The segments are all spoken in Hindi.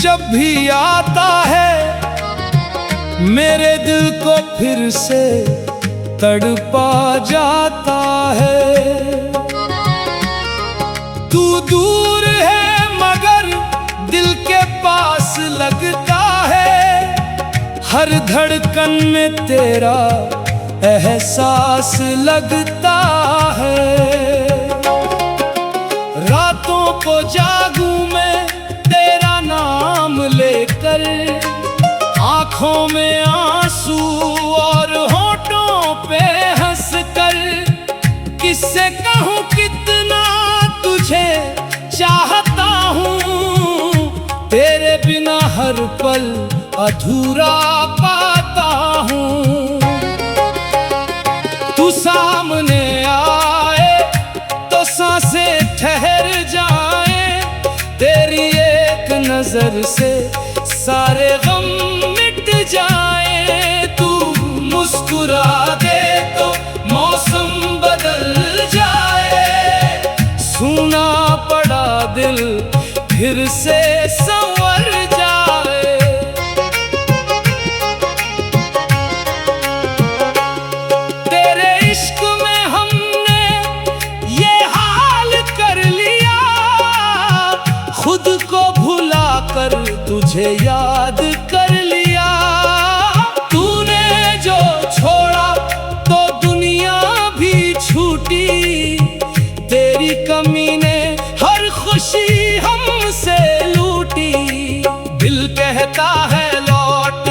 जब भी आता है मेरे दिल को फिर से तड़पा जाता है। तू दूर है मगर दिल के पास लगता है, हर धड़कन में तेरा एहसास लगता है। रातों को जागूं मैं तेरा नाम लेकर, आंखों में आंसू और होठों पे हंसकर, किससे कहूँ कितना तुझे चाहता हूँ, तेरे बिना हर पल अधूरा पाता हूँ। तू सामने आए तो सांसें ठहर जाएं, तेरी एक नजर से सारे गम मिट जाए। तू मुस्कुरा दे तो मौसम बदल जाए, सूना पड़ा दिल फिर से संवर जाए। तेरे इश्क में हमने ये हाल कर लिया, खुद को भुला कर तुझे याद कर लिया। तूने जो छोड़ा तो दुनिया भी छूटी, तेरी कमी ने हर खुशी हमसे लूटी। दिल कहता है लौट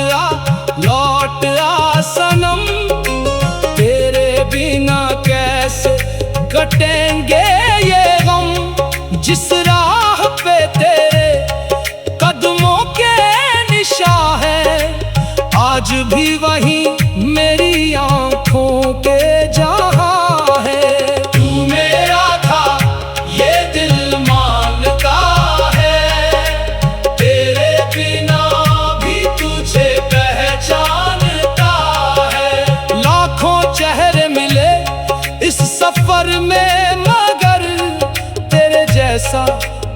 आ सनम, तेरे बिना कैसे कटेंगे ये गम। जिस राह पे तेरे कदमों के निशान है, आज भी वही मेरी आंखों के जहां है। तू मेरा था ये दिल मानता है, तेरे बिना भी तुझे पहचानता है। लाखों चेहरे मिले इस सफर में मगर तेरे जैसा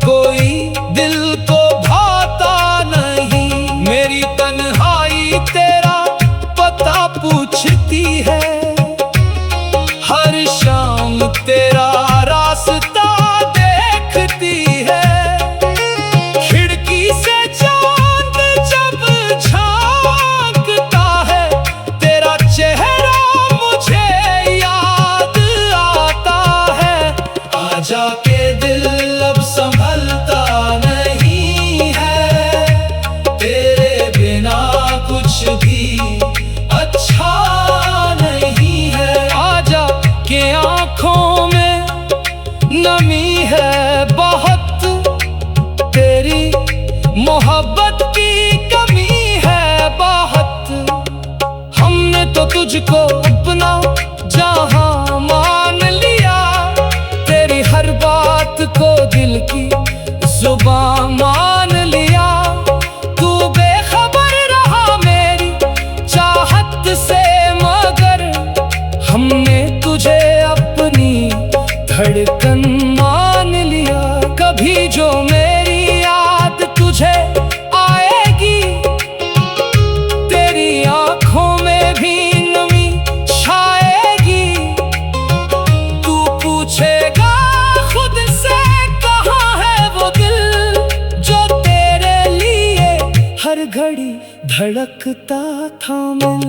कोई दिल को भाता नहीं। मेरी तन्हाई तेरा पता पूछती है, हर शाम तेरा रास्ता देखती है। खिड़की से चांद जब झांकता है, तेरा चेहरा मुझे याद आता है। आजा के दिल अब संभलता नहीं है, तेरे बिना कुछ भी अच्छा नहीं है। आजा के आंखों में नमी है बहुत, तेरी मोहब्बत की कमी है बहुत। हमने तो तुझको अपना जहां मान लिया, तेरी हर बात को दिल की जुबान मान लिया। तू बेखबर रहा मेरी चाहत से मगर हमने तुझे अपनी धड़कन मान लिया। कभी जो मेरी याद तुझे आएगी, तेरी आंखों में भी नमी छाएगी। तू पूछेगा खुद से कहाँ है वो दिल, जो तेरे लिए हर घड़ी धड़कता था मिल।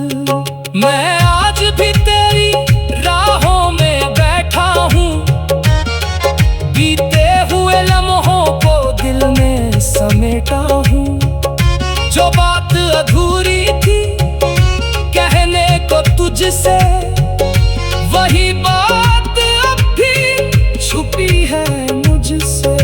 मैं आज भी तेरी राहों में बैठा हूँ, बीते हुए लम्हों को दिल में समेटा हूँ। जो बात अधूरी थी कहने को तुझसे, वही बात अब भी छुपी है मुझसे।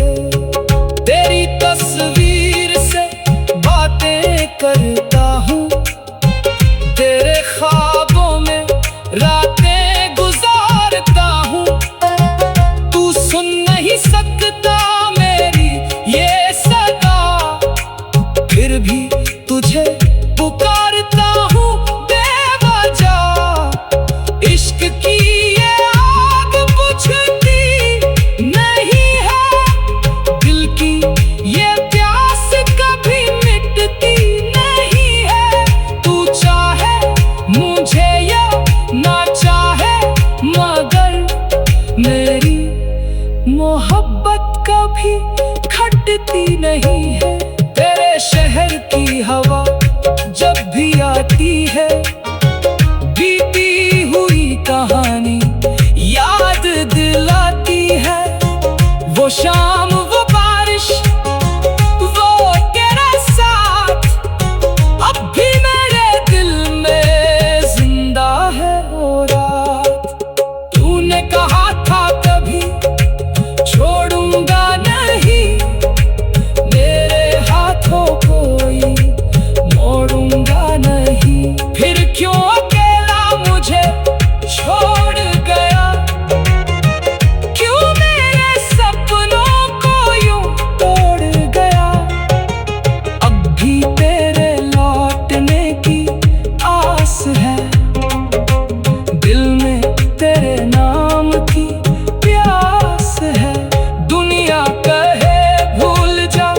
मोहब्बत कभी घटती नहीं है। तेरे शहर की हवा जब भी आती है, बीती हुई कहानी याद दिलाती है। वो शाम, वो बारिश, वो तेरा साथ अब भी मेरे दिल में जिंदा है। वो रात तूने कहा था कभी छोड़ूंगा नहीं, मेरे हाथों कोई मोड़ूंगा नहीं। फिर क्यों अकेला मुझे छोड़ गया, क्यों मेरे सपनों को यूं तोड़ गया। अब भी तेरे लौटने की आस है, दिल में तेरे नाम की प्यास है। दुनिया कहे भूल जा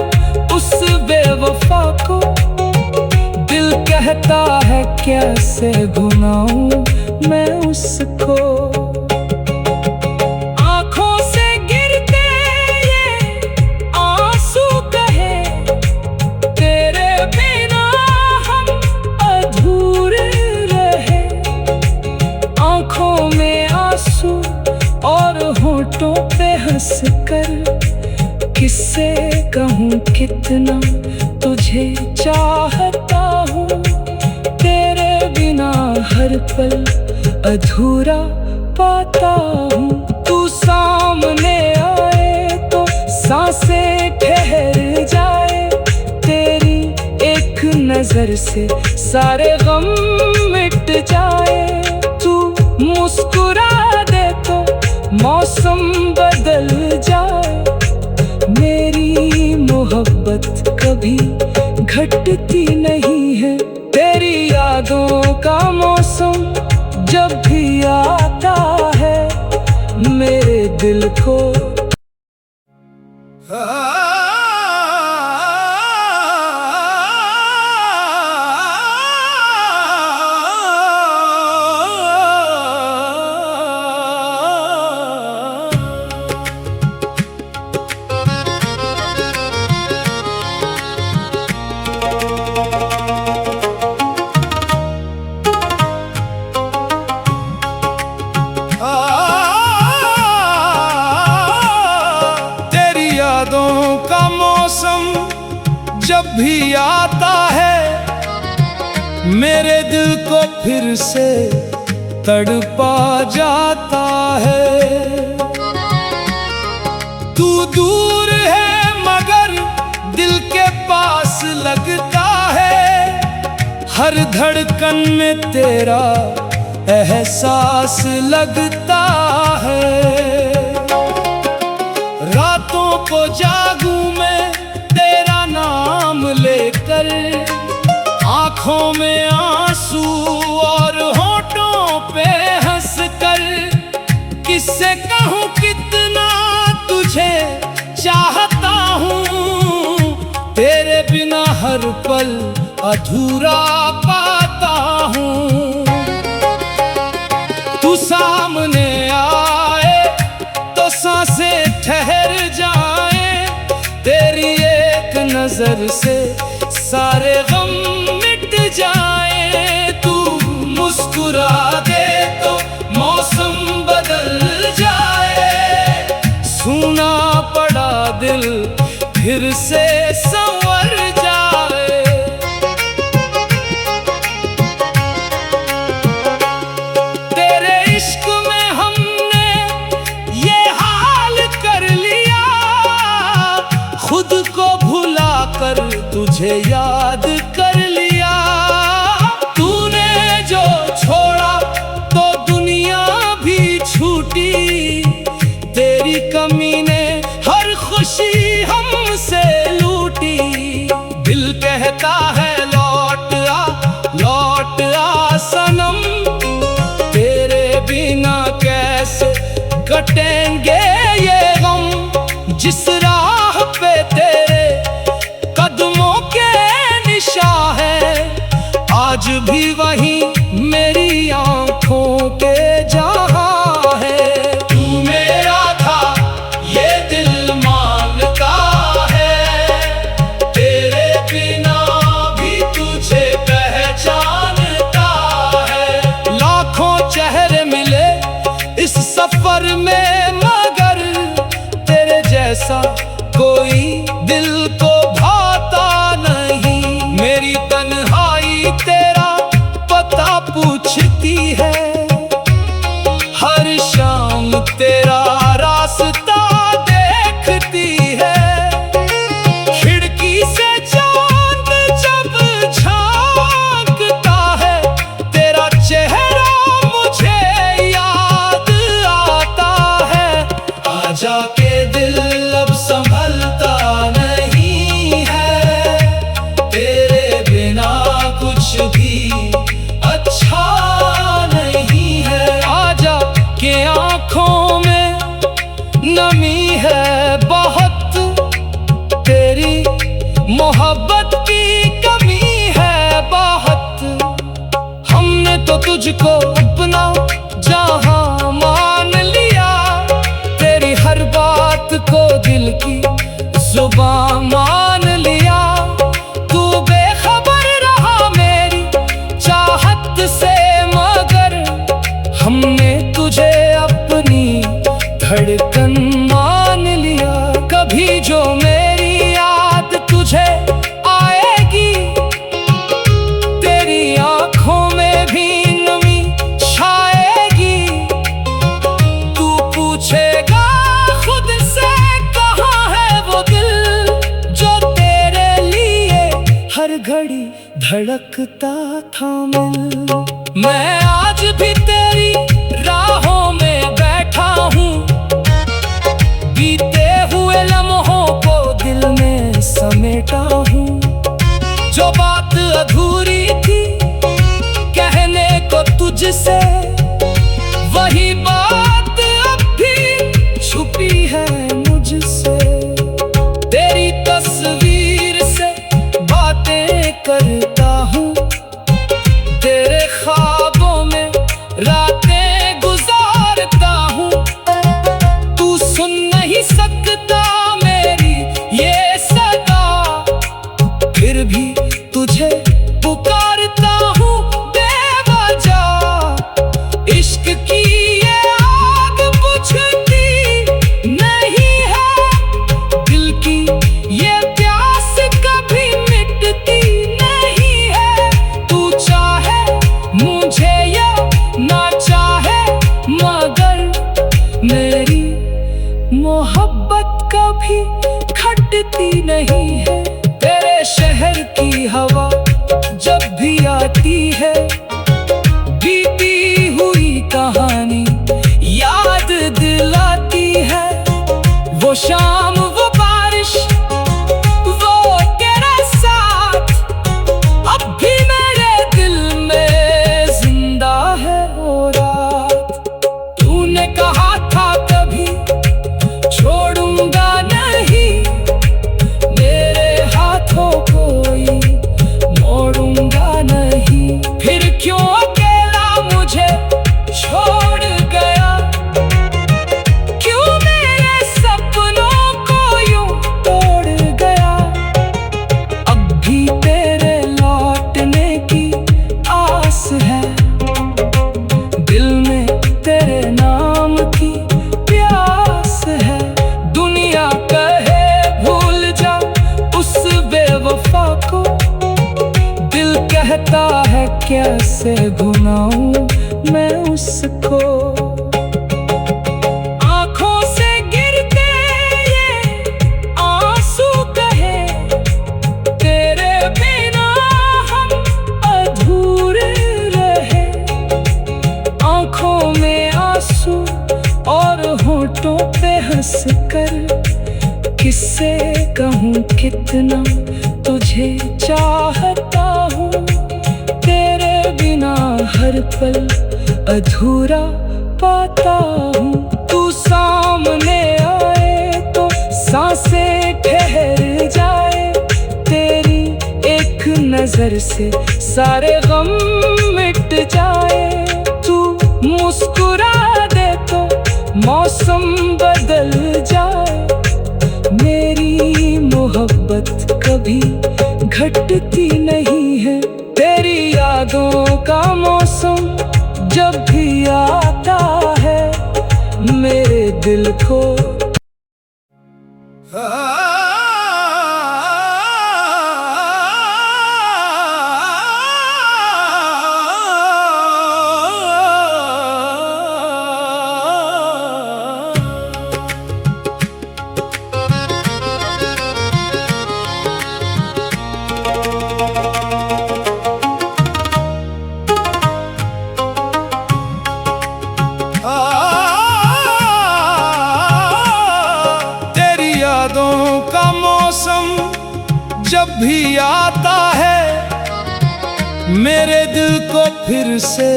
उस बेवफा को, दिल कहता है कैसे भुलाऊं मैं उसको। आंखों से गिरते ये आंसू कहे, तेरे बिना हम अधूरे रहे। आंखों में आंसू और होठों पे हंस कर, किससे कहूँ कितना तुझे चाहता हूँ। तेरे बिना हर पल अधूरा पाता हूँ। तू सामने आए तो सांसें ठहर जाए, तेरी एक नजर से सारे गम मिट जाए। तू मुस्कुरा दे तो मौसम बदल जाए, मेरी मोहब्बत कभी घटती नहीं है। तेरी यादों का मौसम जब भी आता है, मेरे दिल को जब भी आता है, मेरे दिल को फिर से तड़पा जाता है। तू दूर है मगर दिल के पास लगता है, हर धड़कन में तेरा एहसास लगता है। रातों को जागूं मैं तेरा नाम लेकर, आंखों में आंसू और होठों पे हंस कर। किससे कहूँ कितना तुझे चाहता हूँ, तेरे बिना हर पल अधूरा पाता हूँ। तू सामने आए तो सांसें ठहर जाए, तेरी एक नजर से सारे गम मिट जाए। तू मुस्कुरा दे तो मौसम बदल जाए, सूना पड़ा दिल फिर से संवर जाए। तेरे इश्क में हमने ये हाल कर लिया, खुद को भुला कर तुझे याद कर लिया। तूने जो छोड़ा तो दुनिया भी छूटी, तेरी कमी ने हर खुशी हमसे लूटी। दिल कहता है लौट आ सनम, तेरे बिना कैसे कटेंगे ये गम। जिस राह पे तेरे कदमों के निशान है, आज भी वही मेरी आंखों के जहां है। तू मेरा था ये दिल जैसा कोई दिल को भाता नहीं। मेरी तन्हाई तेरा पता पूछती है, हर शाम तेरा रास्ता देखती है। खिड़की से चांद जब झांकता है, तेरा चेहरा मुझे याद आता है। आजा के दिल अब संभलता नहीं है, तेरे बिना कुछ भी अच्छा नहीं है। आजा के आँखों में नमी है बहुत, तेरी मोहब्बत की कमी है बहुत। हमने तो तुझको अपना जहां मान लिया, तेरी हर बात को दिल की जुबान मान लिया। तू बेखबर रहा मेरी चाहत से, मगर हमने तुझे अपनी धड़कन मान लिया। कभी जो मेरी याद तुझे आएगी, तेरी आंखों में भी नमी छाएगी। तू पूछेगा खुद से कहाँ है वो दिल, जो तेरे लिए हर घड़ी धड़कता था मिल। मैं आज भी तेरी राहों में बैठा हूँ, बीते हुए लम्हों को दिल में समेटा हूँ। जो बात अधूरी थी कहने को तुझसे, वही बात अब भी छुपी है मुझसे। तेरी तस्वीर से बातें करता हूँ, तेरे ख्वाबों में रातें गुजारता हूँ। तू सुन नहीं सकता मेरी ये सदा, फिर भी तुझे पुकारता हूँ बेवजह। इश्क की ये आग बुझती नहीं है, दिल की ये प्यास कभी मिटती नहीं है। तू चाहे मुझे या ना चाहे, मगर मेरी मोहब्बत कभी घटती नहीं है। तेरे शहर की हवा जब भी आती है, बीती हुई कहानी याद दिलाती है। वो शाम, वो बारिश, वो तेरा साथ अब भी मेरे दिल में जिंदा है वो रात। तूने कहा था कभी छोड़ूंगा नहीं, मेरे हाथों कोई मोड़ूंगा नहीं। फिर क्यों अकेला मुझे छोड़ गया, क्यों मेरे सपनों को यूं तोड़ गया। अब भी तेरे लौटने की आस है, दिल में तेरे नाम की प्यास है। दुनिया कहे भूल जा उस बेवफा को, दिल कहता है कैसे भुलाऊं मैं उसको। आंखों से गिरते ये आंसू कहे, तेरे बिना हम अधूरे रहे। आंखों में आंसू और होठों पे हंस कर, किससे कहूँ कितना तुझे चाहता हूँ। तेरे बिना हर पल अधूरा पाता हूँ। तू सामने आए तो सांसें ठहर जाए, तेरी एक नजर से सारे गम मिट जाए। तू मुस्कुरा दे तो मौसम बदल जाए, मेरी मोहब्बत कभी घटती नहीं है। तेरी यादों का मौसम जब भी आता है, मेरे दिल को जब भी आता है मेरे दिल को फिर से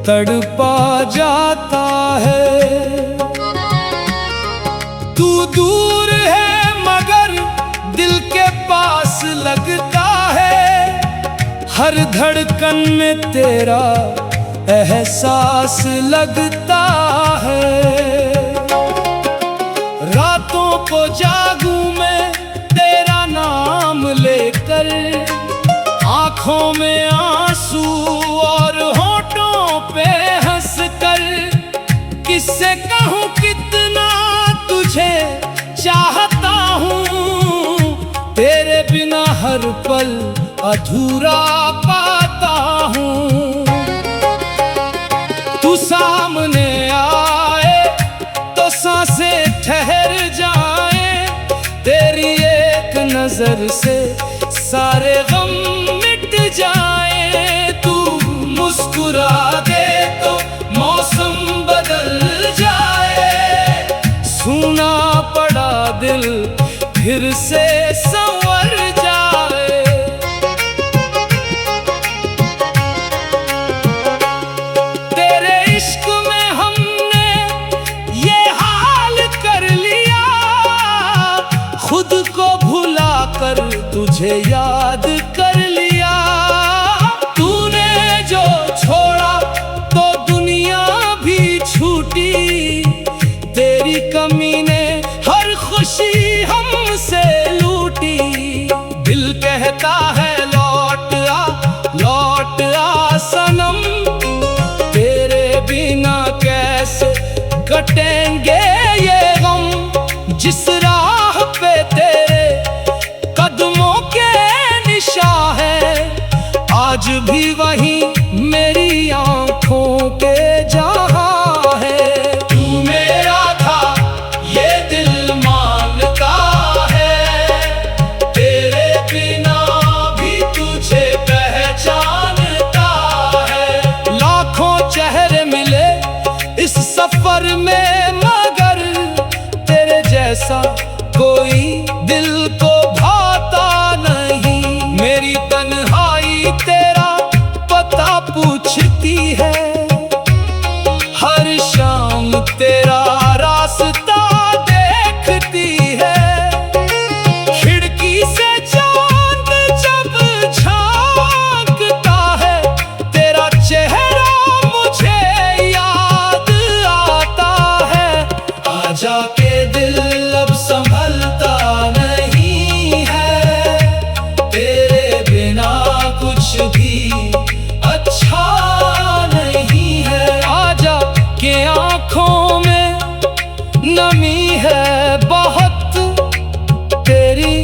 तड़पा जाता है। तू दूर है मगर दिल के पास लगता है, हर धड़कन में तेरा एहसास लगता है। रातों को जागूं मैं तेरा नाम लेकर, आंखों में आंसू और होठों पे हंसकर, किससे कहूँ कितना तुझे चाहता हूँ, तेरे बिना हर पल अधूरा पाता हूँ। तू सामने आए तो सांसें ठहर जाए, तेरी एक नजर से सारे गम मिट जाए। तू मुस्कुरा दे तो मौसम बदल जाए, सूना पड़ा दिल फिर से संवर जाए। तेरे इश्क में हमने ये हाल कर लिया, खुद को भुला कर तुझे याद कर लिया। तूने जो छोड़ा तो दुनिया भी छूटी, तेरी कमी ने हर खुशी हमसे लूटी। दिल कहता है लौट आ सनम, तेरे बिना कैसे कटेंगे ये गम। जिस राह पे तेरे कदमों के निशान है, आज भी वही मेरी आंखों के जहां है। तू मेरा था ये दिल मानता है, तेरे बिना भी तुझे पहचानता है। लाखों चेहरे मिले इस सफर में मगर तेरे जैसा कोई दिल को भाता नहीं। मेरी तन्हाई तेरा पता पूछती है, हर शाम तेरा रास्ता देखती है। खिड़की से चांद जब झांकता है, तेरा चेहरा मुझे याद आता है। आजा के दिल अब संभलता नहीं है, तेरे बिना कुछ भी अच्छा नहीं है। आजा के आंखों में नमी है बहुत, तेरी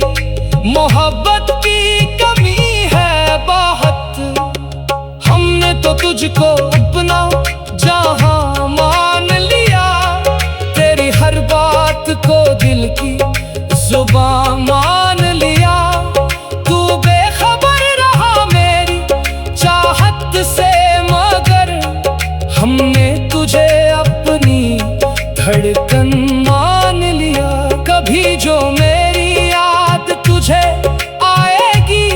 मोहब्बत की कमी है बहुत। हमने तो तुझको अपना जहां मान लिया, तेरी हर बात को दिल की जुबान मान लिया। तू बेखबर रहा मेरी चाहत से मगर हमने तुझे अपनी धड़कन मान लिया। कभी जो मेरी याद तुझे आएगी,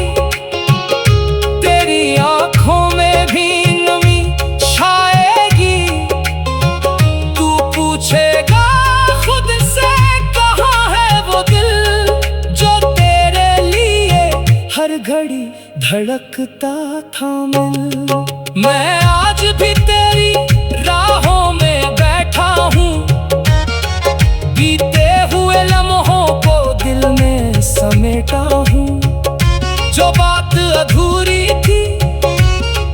तेरी आंखों में भी नमी छाएगी। तू पूछेगा खुद से कहाँ है वो दिल, जो तेरे लिए हर घड़ी धड़कता था मिल। मैं आज भी तेरी राहों में बैठा हूँ, बीते हुए लम्हों को दिल में समेटा हूँ। जो बात अधूरी थी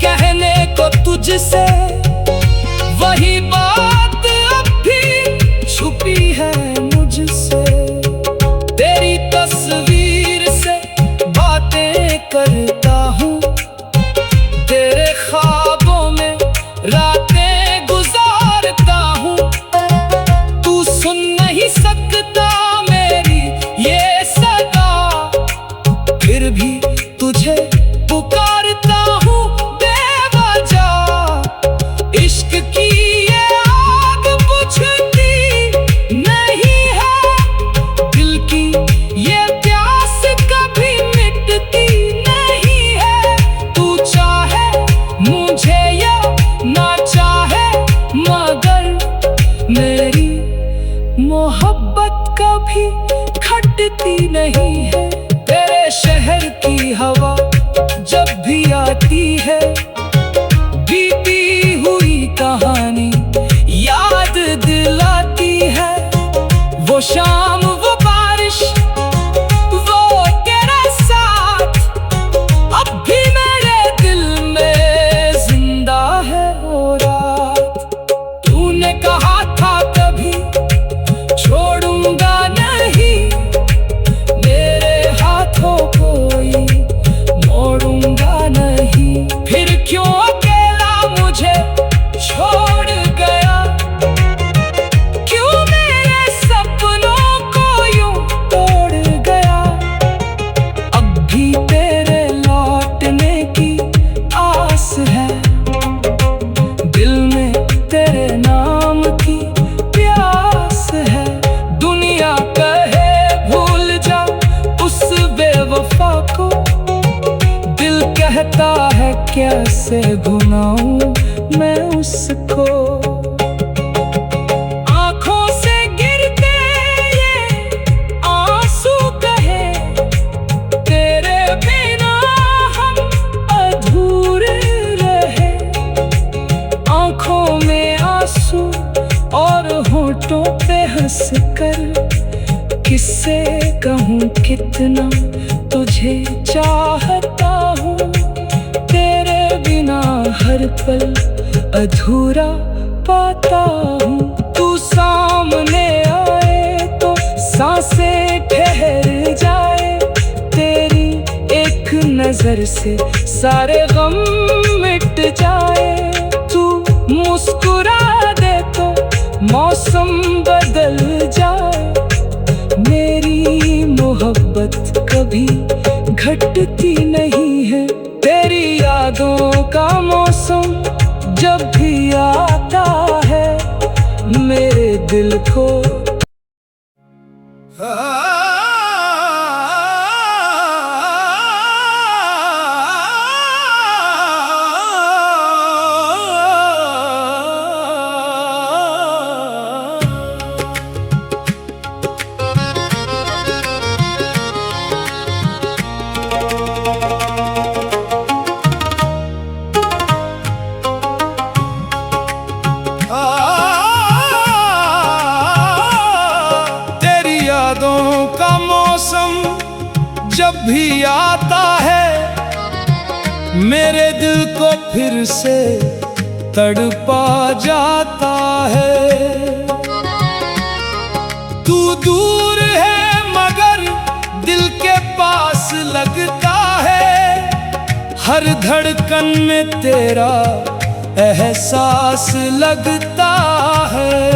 कहने को तुझसे, वही बात अब भी छुपी है मुझसे। तेरी तस्वीर से बातें करता हूँ, तेरे ख्वाबों में रातें गुजारता हूँ। तू सुन नहीं सकता मेरी ये सदा, फिर भी तुझे पुकारता हूँ बेवजह। इश्क की ये आग बुझती नहीं है, दिल की ये प्यास कभी मिटती नहीं है। तू चाहे मुझे या ना चाहे, मगर मेरी मोहब्बत कभी घटती नहीं है। तेरे शहर की हवा जब भी आती है, बीती हुई कहानी याद दिलाती है। वो शाम, वो बारिश, वो तेरा साथ अब भी मेरे दिल में जिंदा है। वो रात तूने कहा था कभी छोड़ूंगा नहीं, मेरे हाथों कोई मोड़ूंगा नहीं। फिर क्यों अकेला मुझे छोड़ गया, क्यों मेरे सपनों को यूं तोड़ गया। अब भी तेरे लौटने की आस है, दिल में तेरे नाम की प्यास है। दुनिया कहे भूल जा उस बेवफा को, दिल कहता है कैसे भुलाऊं मैं उसको। आंखों से गिरते ये आंसू कहे, तेरे बिना हम अधूरे रहे। आंखों में आंसू और होठों पे हंस कर, किससे कहूँ कितना तुझे चाहता हूँ। तेरे बिना हर पल अधूरा पाता हूँ। तू सामने आए तो सांसें ठहर जाए, तेरी एक नजर से सारे गम मिट जाए। तू मुस्कुरा दे तो मौसम बदल जाए, मेरी मोहब्बत कभी घटती नहीं है। तेरी यादों का मौसम जब भी आता है, मेरे दिल को जब भी आता है, मेरे दिल को फिर से तड़पा जाता है। तू दूर है मगर दिल के पास लगता है, हर धड़कन में तेरा एहसास लगता है।